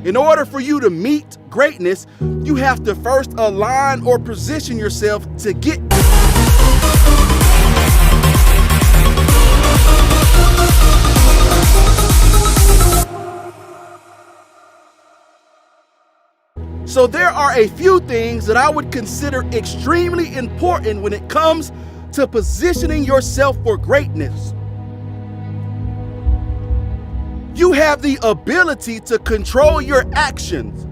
In order for you to meet greatness, you have to first align or position yourself to get. So there are a few things that I would consider extremely important when it comes to positioning yourself for greatness. You have the ability to control your actions.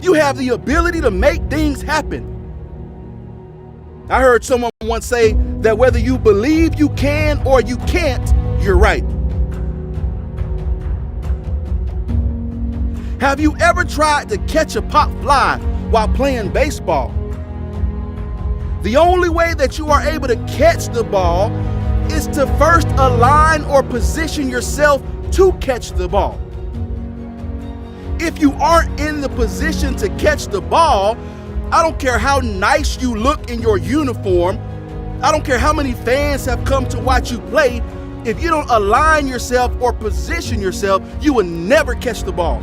You have the ability to make things happen. I heard someone once say that whether you believe you can or you can't, you're right. Have you ever tried to catch a pop fly while playing baseball? The only way that you are able to catch the ball is to first align or position yourself to catch the ball. If you aren't in the position to catch the ball, I don't care how nice you look in your uniform, I don't care how many fans have come to watch you play, if you don't align yourself or position yourself, you will never catch the ball.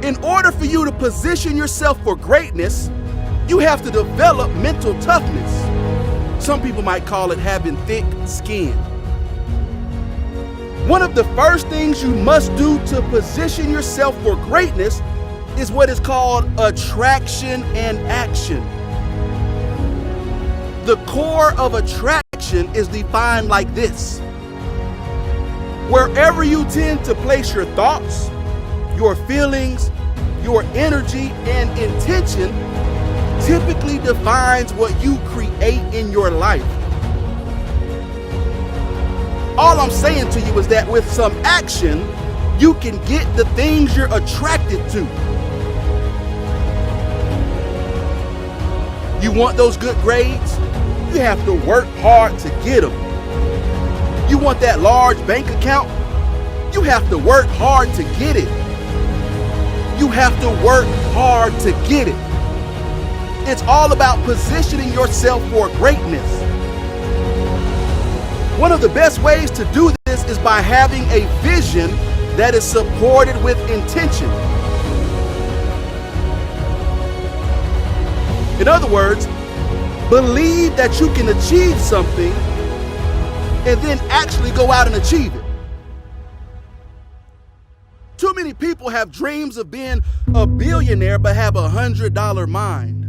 In order for you to position yourself for greatness, you have to develop mental toughness. Some people might call it having thick skin. One of the first things you must do to position yourself for greatness is what is called attraction and action. The core of attraction is defined like this. Wherever you tend to place your thoughts, your feelings, your energy and intention typically defines what you create in your life. All I'm saying to you is that with some action, you can get the things you're attracted to. You want those good grades? You have to work hard to get them. You want that large bank account? You have to work hard to get it. You have to work hard to get it. It's all about positioning yourself for greatness. One of the best ways to do this is by having a vision that is supported with intention. In other words, believe that you can achieve something and then actually go out and achieve it. Too many people have dreams of being a billionaire but have $100 mind.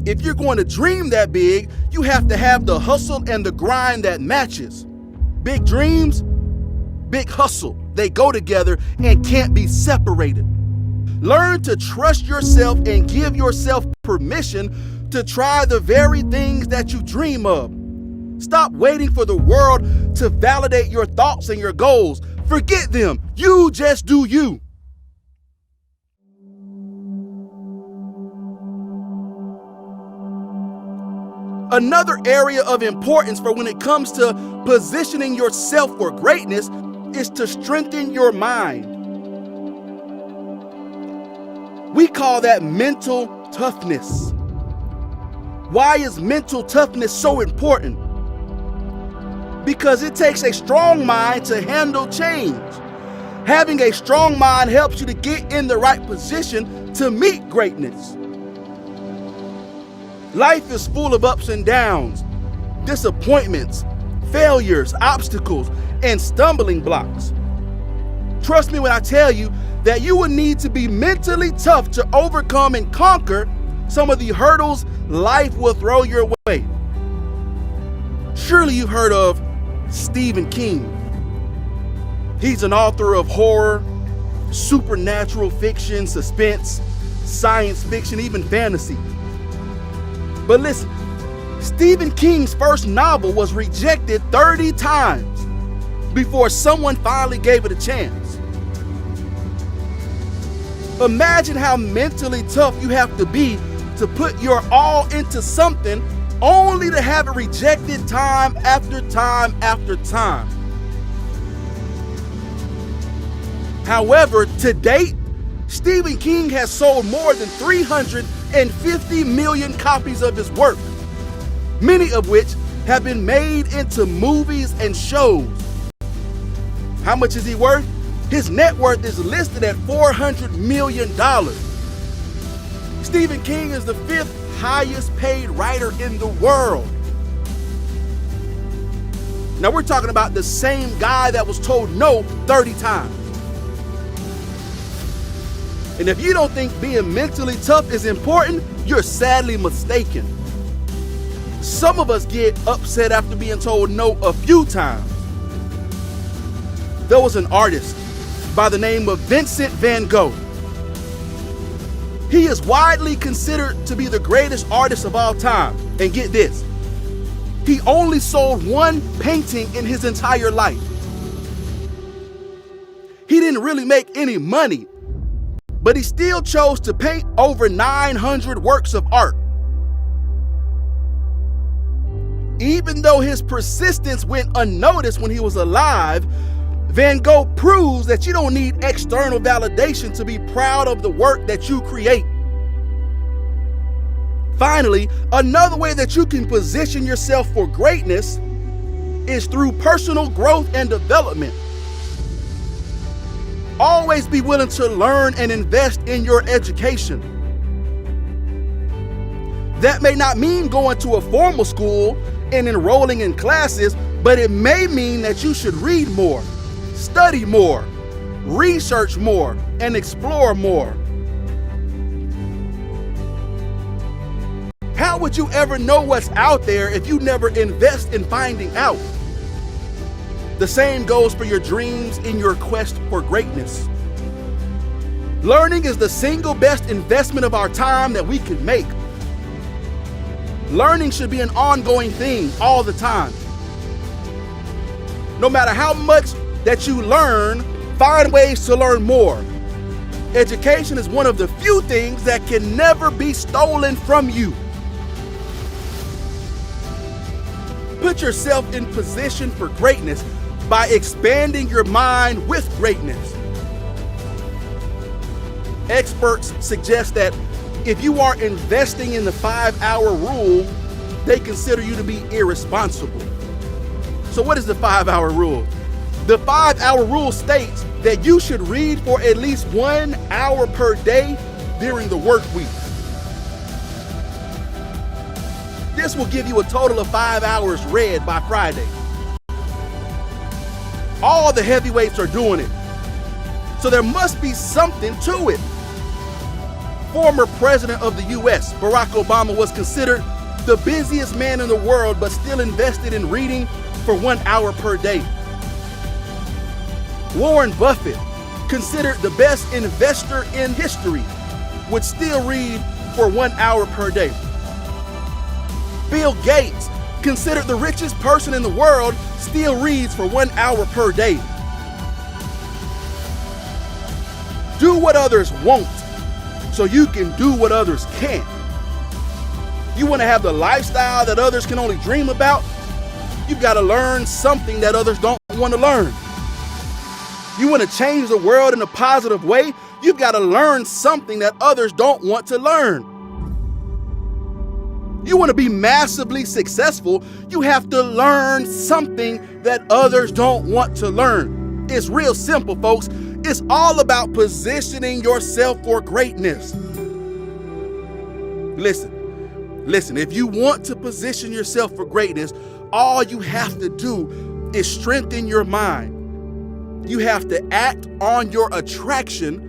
If you're going to dream that big, you have to have the hustle and the grind that matches. Big dreams, big hustle. They go together and can't be separated. Learn to trust yourself and give yourself permission to try the very things that you dream of. Stop waiting for the world to validate your thoughts and your goals. Forget them. You just do you. Another area of importance for when it comes to positioning yourself for greatness is to strengthen your mind. We call that mental toughness. Why is mental toughness so important? Because it takes a strong mind to handle change. Having a strong mind helps you to get in the right position to meet greatness. Life is full of ups and downs, disappointments, failures, obstacles, and stumbling blocks. Trust me when I tell you that you will need to be mentally tough to overcome and conquer some of the hurdles life will throw your way. Surely you've heard of Stephen King. He's an author of horror, supernatural fiction, suspense, science fiction, even fantasy. But listen, Stephen King's first novel was rejected 30 times before someone finally gave it a chance. Imagine how mentally tough you have to be to put your all into something only to have it rejected time after time after time. However, to date, Stephen King has sold more than 350 million copies of his work, many of which have been made into movies and shows. How much is he worth? His net worth is listed at $400 million. Stephen King is the 5th highest paid writer in the world. Now we're talking about the same guy that was told no 30 times. And if you don't think being mentally tough is important, you're sadly mistaken. Some of us get upset after being told no a few times. There was an artist by the name of Vincent van Gogh. He is widely considered to be the greatest artist of all time. And get this, he only sold one painting in his entire life. He didn't really make any money, but he still chose to paint over 900 works of art. Even though his persistence went unnoticed when he was alive, Van Gogh proves that you don't need external validation to be proud of the work that you create. Finally, another way that you can position yourself for greatness is through personal growth and development. Always be willing to learn and invest in your education. That may not mean going to a formal school and enrolling in classes, but it may mean that you should read more, study more, research more, and explore more. How would you ever know what's out there if you never invest in finding out? The same goes for your dreams in your quest for greatness. Learning is the single best investment of our time that we can make. Learning should be an ongoing thing all the time. No matter how much that you learn, find ways to learn more. Education is one of the few things that can never be stolen from you. Put yourself in position for greatness by expanding your mind with greatness. Experts suggest that if you are investing in the 5-hour rule, they consider you to be irresponsible. So what is the 5-hour rule? The 5-hour rule states that you should read for at least 1 hour per day during the work week. This will give you a total of 5 hours read by Friday. All the heavyweights are doing it. So there must be something to it. Former president of the US, Barack Obama, was considered the busiest man in the world, but still invested in reading for 1 hour per day. Warren Buffett, considered the best investor in history, would still read for 1 hour per day. Bill Gates, considered the richest person in the world, still reads for 1 hour per day. Do what others won't, so you can do what others can't. You want to have the lifestyle that others can only dream about? You've got to learn something that others don't want to learn. You want to change the world in a positive way? You've got to learn something that others don't want to learn. You want to be massively successful? You have to learn something that others don't want to learn. It's real simple, folks. It's all about positioning yourself for greatness. Listen, if you want to position yourself for greatness, all you have to do is strengthen your mind. You have to act on your attraction,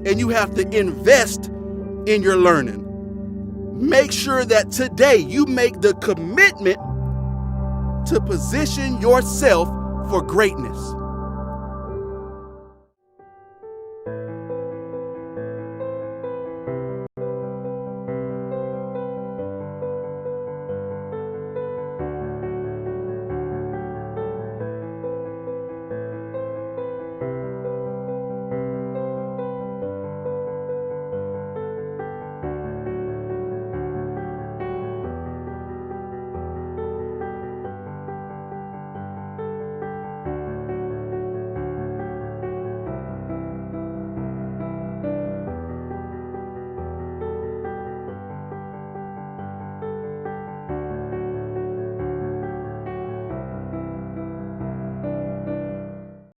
and you have to invest in your learning. Make sure that today you make the commitment to position yourself for greatness.